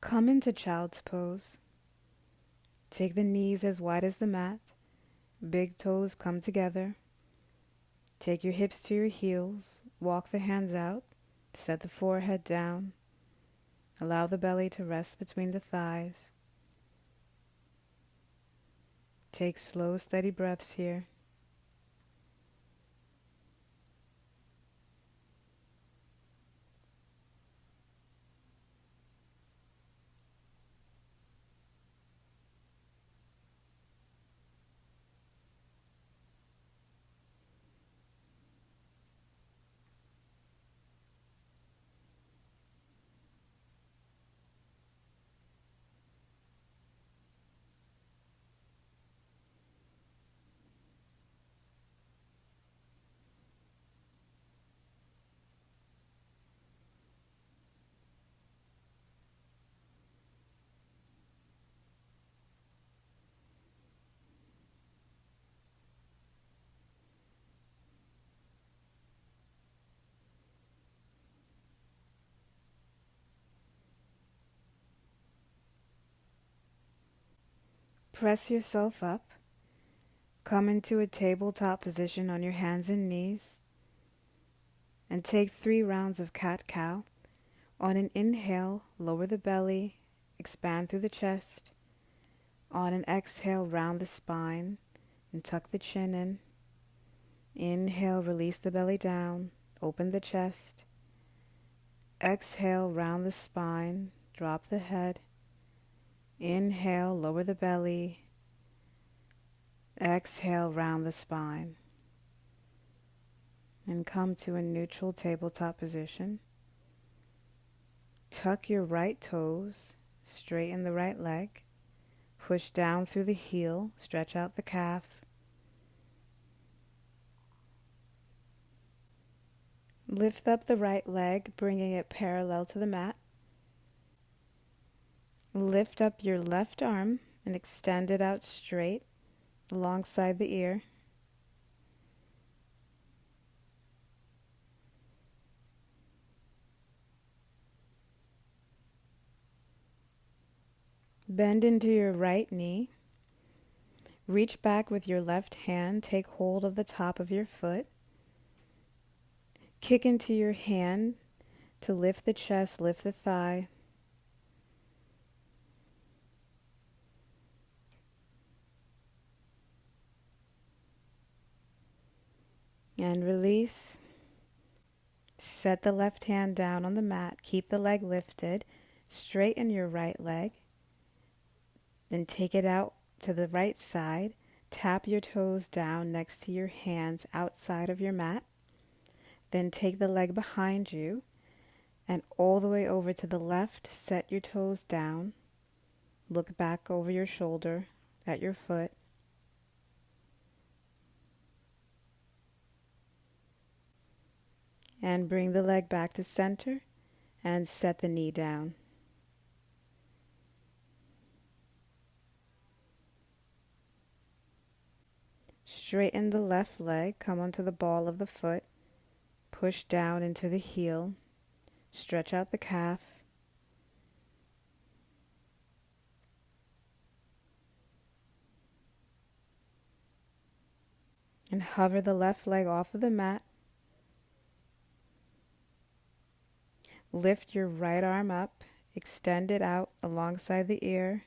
Come into child's pose. Take the knees as wide as the mat. Big toes come together. Take your hips to your heels. Walk the hands out. Set the forehead down. Allow the belly to rest between the thighs. Take slow, steady breaths here. Press yourself up. Come into a tabletop position on your hands and knees. And take 3 rounds of cat-cow. On an inhale, lower the belly, expand through the chest. On an exhale, round the spine and tuck the chin in. Inhale, release the belly down, open the chest. Exhale, round the spine, drop the head. Inhale, lower the belly. Exhale, round the spine. And come to a neutral tabletop position. Tuck your right toes, straighten the right leg. Push down through the heel, stretch out the calf. Lift up the right leg, bringing it parallel to the mat. Lift up your left arm and extend it out straight alongside the ear. Bend into your right knee. Reach back with your left hand. Take hold of the top of your foot. Kick into your hand to lift the chest, lift the thigh. And release. Set the left hand down on the mat. Keep the leg lifted. Straighten your right leg. Then take it out to the right side. Tap your toes down next to your hands outside of your mat. Then take the leg behind you and all the way over to the left. Set your toes down. Look back over your shoulder at your foot. And bring the leg back to center and set the knee down. Straighten the left leg, come onto the ball of the foot, push down into the heel, stretch out the calf. And hover the left leg off of the mat. Lift your right arm up, extend it out alongside the ear.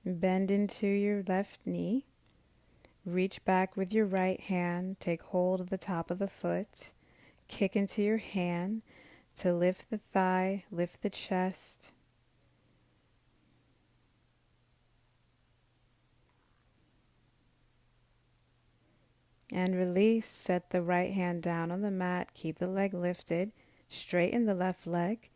Bend into your left knee. Reach back with your right hand. Take hold of the top of the foot. Kick into your hand to lift the thigh, lift the chest. And release. Set the right hand down on the mat. Keep the leg lifted. Straighten the left leg.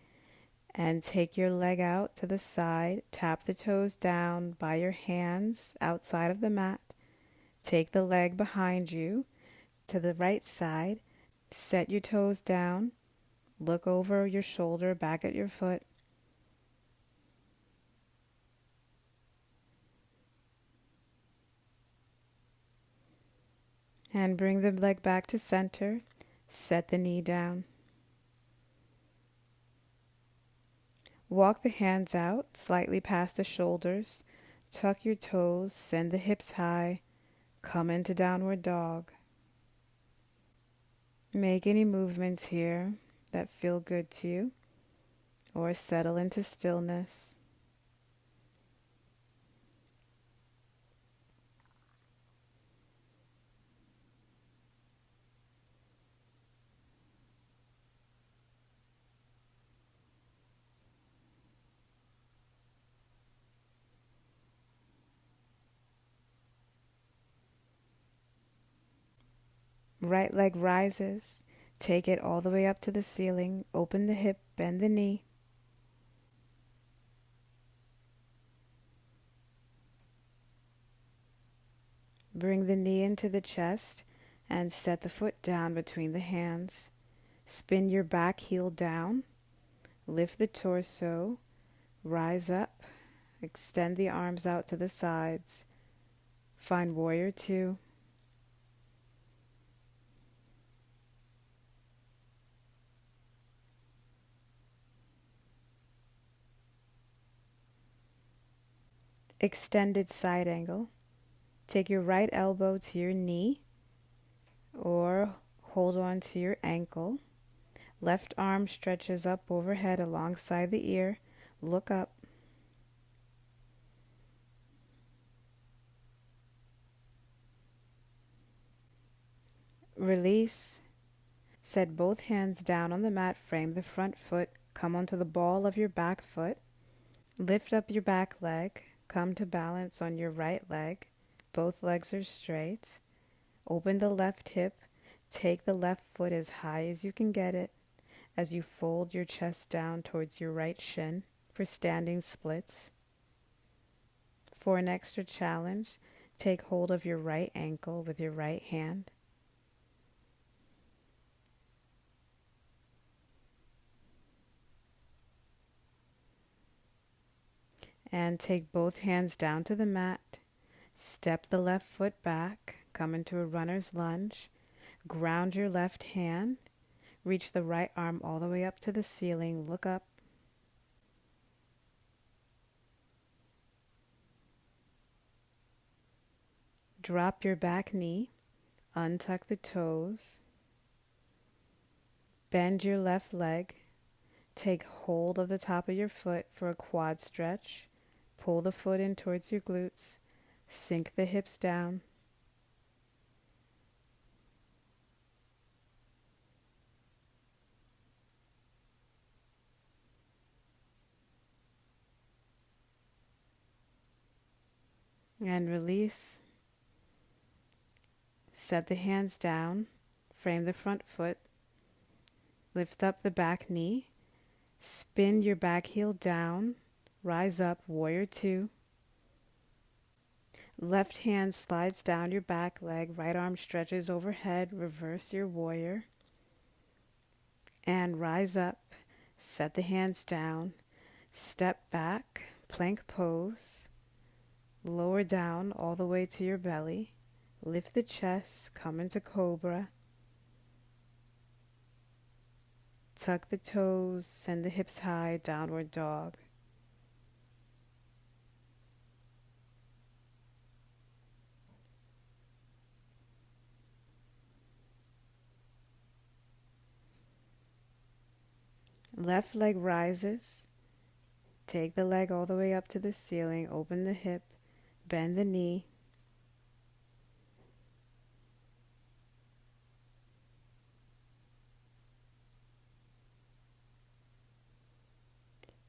And take your leg out to the side. Tap the toes down by your hands outside of the mat. Take the leg behind you to the right side. Set your toes down. Look over your shoulder, back at your foot. And bring the leg back to center. Set the knee down. Walk the hands out, slightly past the shoulders. Tuck your toes, send the hips high. Come into downward dog. Make any movements here that feel good to you, or settle into stillness. Right leg rises. Take it all the way up to the ceiling. Open the hip, bend the knee. Bring the knee into the chest and set the foot down between the hands. Spin your back heel down. Lift the torso. Rise up. Extend the arms out to the sides. Find warrior two. Extended side angle. Take your right elbow to your knee or hold on to your ankle. Left arm stretches up overhead alongside the ear. Look up. Release. Set both hands down on the mat. Frame the front foot. Come onto the ball of your back foot. Lift up your back leg. Come to balance on your right leg. Both legs are straight. Open the left hip. Take the left foot as high as you can get it as you fold your chest down towards your right shin for standing splits. For an extra challenge, take hold of your right ankle with your right hand. And take both hands down to the mat. Step the left foot back. Come into a runner's lunge. Ground your left hand. Reach the right arm all the way up to the ceiling. Look up. Drop your back knee. Untuck the toes. Bend your left leg. Take hold of the top of your foot for a quad stretch. Pull the foot in towards your glutes. Sink the hips down. And release. Set the hands down. Frame the front foot. Lift up the back knee. Spin your back heel down. Rise up, warrior two. Left hand slides down your back leg. Right arm stretches overhead. Reverse your warrior. And rise up. Set the hands down. Step back. Plank pose. Lower down all the way to your belly. Lift the chest. Come into cobra. Tuck the toes. Send the hips high. Downward dog. Left leg rises. Take the leg all the way up to the ceiling. Open the hip. Bend the knee.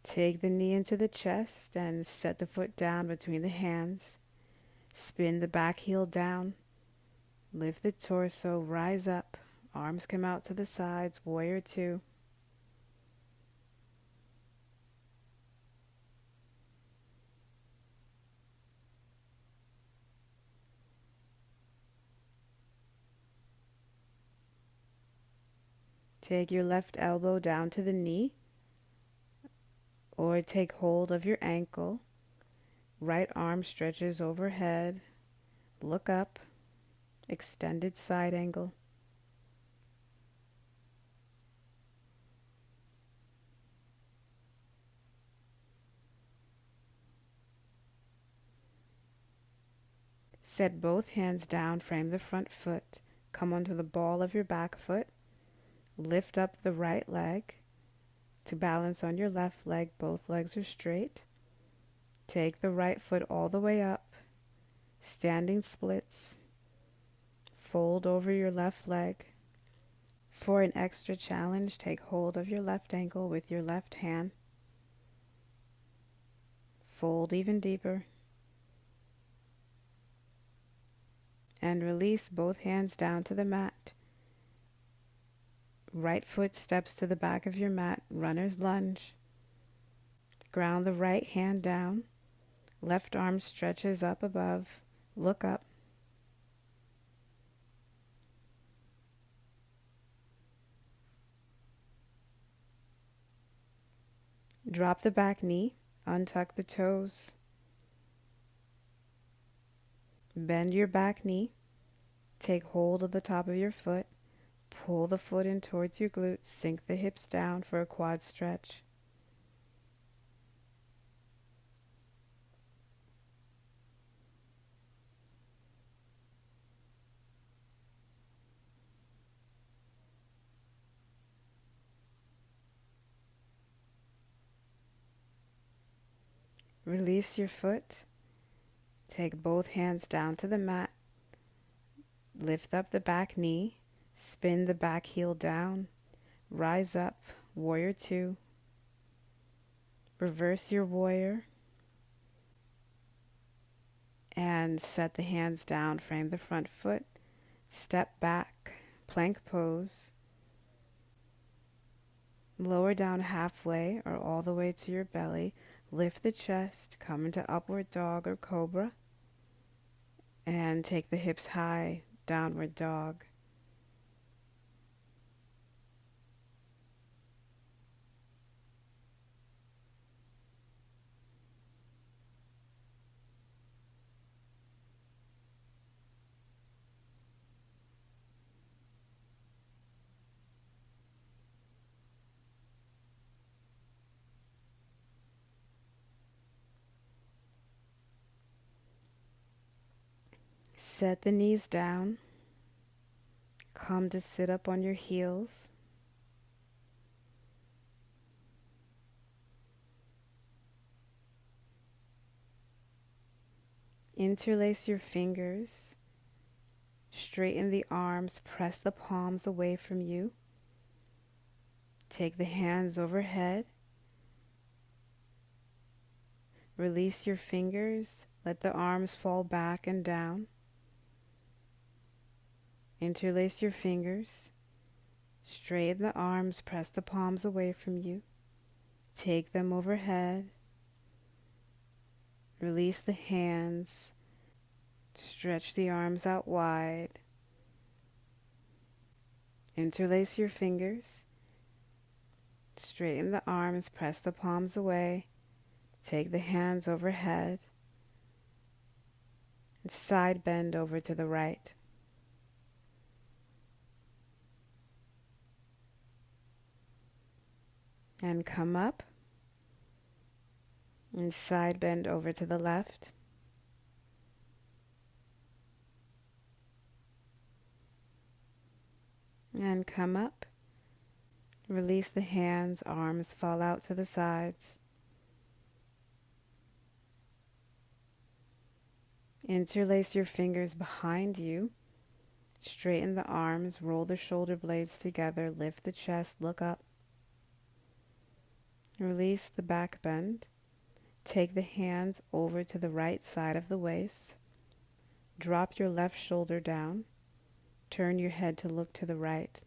Take the knee into the chest and set the foot down between the hands. Spin the back heel down. Lift the torso. Rise up. Arms come out to the sides. Warrior two. Take your left elbow down to the knee, or take hold of your ankle. Right arm stretches overhead. Look up. extended side angle. Set both hands down, frame the front foot. Come onto the ball of your back foot. Lift up the right leg. To balance on your left leg, both legs are straight. Take the right foot all the way up. Standing splits. Fold over your left leg. For an extra challenge, take hold of your left ankle with your left hand. Fold even deeper. And release both hands down to the mat. Right foot steps to the back of your mat, runner's lunge. Ground the right hand down. Left arm stretches up above. Look up. Drop the back knee. Untuck the toes. Bend your back knee. Take hold of the top of your foot. Pull the foot in towards your glutes. Sink the hips down for a quad stretch. Release your foot. Take both hands down to the mat. Lift up the back knee. Spin the back heel down. Rise up. Warrior two. Reverse your warrior. And set the hands down. Frame the front foot. Step back. Plank pose. Lower down halfway or all the way to your belly. Lift the chest. Come into upward dog or cobra. And take the hips high. Downward dog. Set the knees down. Come to sit up on your heels. Interlace your fingers. Straighten the arms. Press the palms away from you. Take the hands overhead. Release your fingers. Let the arms fall back and down. Interlace your fingers. Straighten the arms. Press the palms away from you. Take them overhead. Release the hands. Stretch the arms out wide. Interlace your fingers. Straighten the arms. Press the palms away. Take the hands overhead. And side bend over to the right. And come up. And side bend over to the left. And come up. Release the hands, arms fall out to the sides. Interlace your fingers behind you. Straighten the arms, roll the shoulder blades together, lift the chest, look up. Release the back bend. Take the hands over to the right side of the waist. Drop your left shoulder down. Turn your head to look to the right.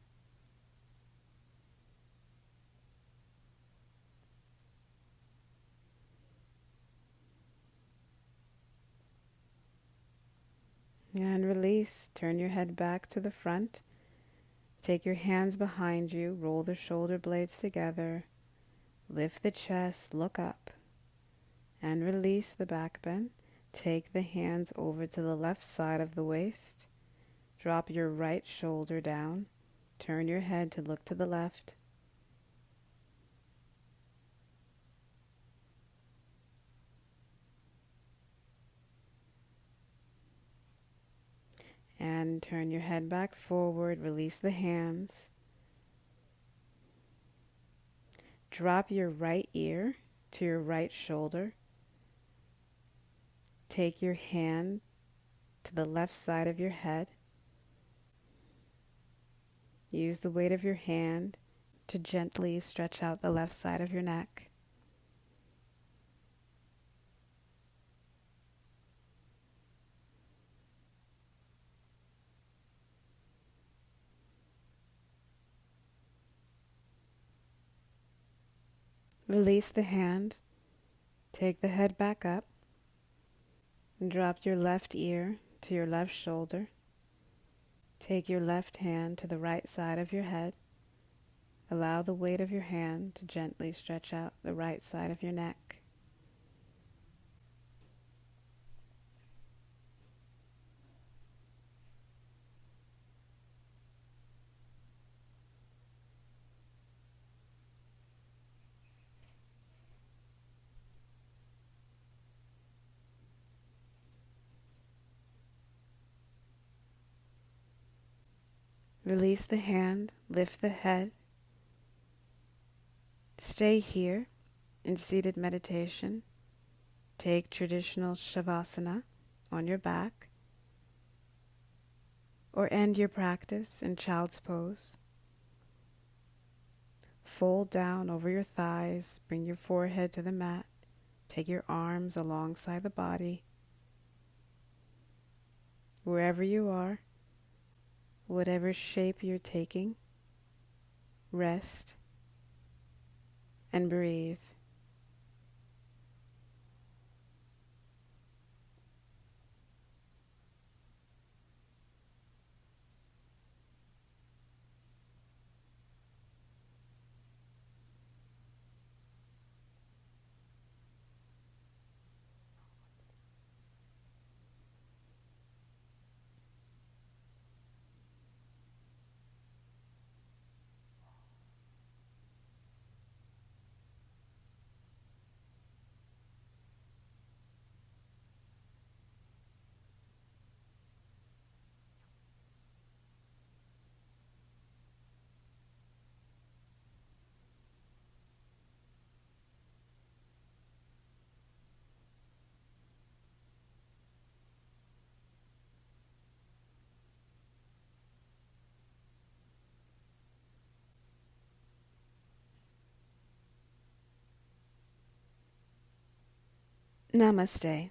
And release. Turn your head back to the front. Take your hands behind you. Roll the shoulder blades together. Lift the chest. Look up. And release the back bend. Take the hands over to the left side of the waist. Drop your right shoulder down. Turn your head to look to the left. And turn your head back forward. Release the hands. Drop your right ear to your right shoulder. Take your hand to the left side of your head. Use the weight of your hand to gently stretch out the left side of your neck. Release the hand. Take the head back up. And drop your left ear to your left shoulder. Take your left hand to the right side of your head. Allow the weight of your hand to gently stretch out the right side of your neck. Release the hand, lift the head. Stay here in seated meditation. Take traditional Shavasana on your back, or end your practice in child's pose. Fold down over your thighs, bring your forehead to the mat. Take your arms alongside the body. Wherever you are, whatever shape you're taking, rest and breathe. Namaste.